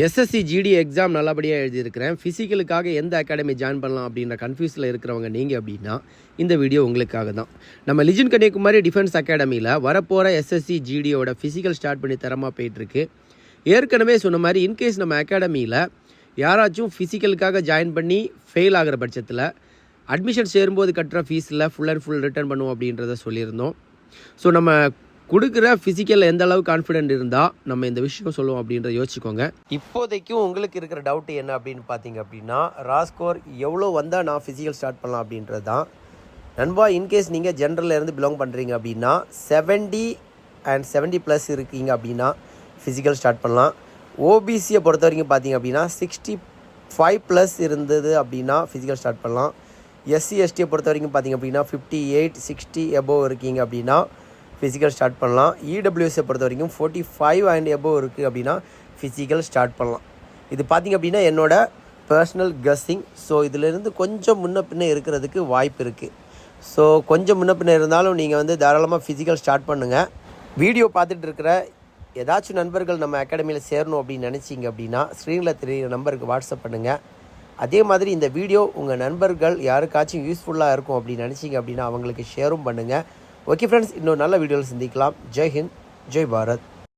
SSC GD exam நல்லபடியாக எழுதியிருக்கிறேன். ஃபிசிக்கலுக்காக எந்த அகாடமி ஜாயின் பண்ணலாம் அப்படின்ற கன்ஃபியூஸில் இருக்கிறவங்க நீங்கள் அப்படின்னா இந்த வீடியோ உங்களுக்காக தான். நம்ம லிஜன் கன்னியாகுமரி டிஃபென்ஸ் அகாடமியில் வரப்போகிற எஸ்எஸ்சி ஜிடியோட ஃபிசிக்கல் ஸ்டார்ட் பண்ணி தரமாக போயிட்டுருக்கு. ஏற்கனவே சொன்ன மாதிரி இன்கேஸ் நம்ம அகாடமியில் யாராச்சும் ஃபிசிக்கலுக்காக ஜாயின் பண்ணி ஃபெயில் ஆகிற பட்சத்தில் அட்மிஷன் சேரும்போது கட்டுற ஃபீஸில் ஃபுல் அண்ட் ஃபுல் ரிட்டர்ன் பண்ணுவோம் அப்படின்றத சொல்லியிருந்தோம். ஸோ நம்ம கொடுக்குற ஃபிசிக்கலில் எந்த அளவுக்கு கான்ஃபிடென்ட் இருந்தால் நம்ம இந்த விஷயம் சொல்லுவோம் அப்படின்றத யோசிச்சுக்கோங்க. இப்போதைக்கும் உங்களுக்கு இருக்கிற டவுட் என்ன அப்படின்னு பார்த்தீங்க அப்படின்னா, ராஸ்கோர் எவ்வளோ வந்தால் நான் ஃபிசிக்கல் ஸ்டார்ட் பண்ணலாம் அப்படின்றது தான். நண்பா, இன்கேஸ் நீங்கள் ஜென்ரலில் இருந்து பிலாங் பண்ணுறீங்க அப்படின்னா 70 and 70+ இருக்கீங்க அப்படின்னா ஃபிசிக்கல் ஸ்டார்ட் பண்ணலாம். ஓபிசியை பொறுத்த வரைக்கும் பார்த்தீங்க அப்படின்னா 65+ இருந்தது அப்படின்னா ஃபிசிக்கல் ஸ்டார்ட் பண்ணலாம். எஸ்சி எஸ்டியை பொறுத்த வரைக்கும் பார்த்தீங்க அப்படின்னா 58, 60 எபோவ் இருக்கீங்க அப்படின்னா ஃபிசிக்கல் ஸ்டார்ட் பண்ணலாம். இடபிள்யூஎஸை பொறுத்த வரைக்கும் 45 and எபோவ் இருக்குது அப்படின்னா ஃபிசிக்கல் ஸ்டார்ட் பண்ணலாம். இது பார்த்திங்க அப்படின்னா என்னோட பர்சனல் கெஸ்ஸிங். ஸோ இதிலிருந்து கொஞ்சம் முன்ன பின்ன இருக்கிறதுக்கு வாய்ப்பு இருக்குது. ஸோ கொஞ்சம் முன்ன பின்ன இருந்தாலும் நீங்கள் தாராளமாக ஃபிசிக்கல் ஸ்டார்ட் பண்ணுங்கள். வீடியோ பார்த்துட்டு இருக்கிற ஏதாச்சும் நண்பர்கள் நம்ம அகாடமியில் சேரணும் அப்படின்னு நினச்சிங்க அப்படின்னா ஸ்க்ரீனில் தெரிகிற நம்பருக்கு வாட்ஸ்அப் பண்ணுங்கள். அதே மாதிரி இந்த வீடியோ உங்கள் நண்பர்கள் யாருக்காச்சும் யூஸ்ஃபுல்லாக இருக்கும் அப்படின்னு நினச்சிங்க அப்படின்னா அவங்களுக்கு ஷேரும் பண்ணுங்கள். ஓகே ஃப்ரெண்ட்ஸ், இன்னொரு நல்ல வீடியோவில் சந்திக்கலாம். ஜெய் ஹிந்த், ஜெய் பாரத்.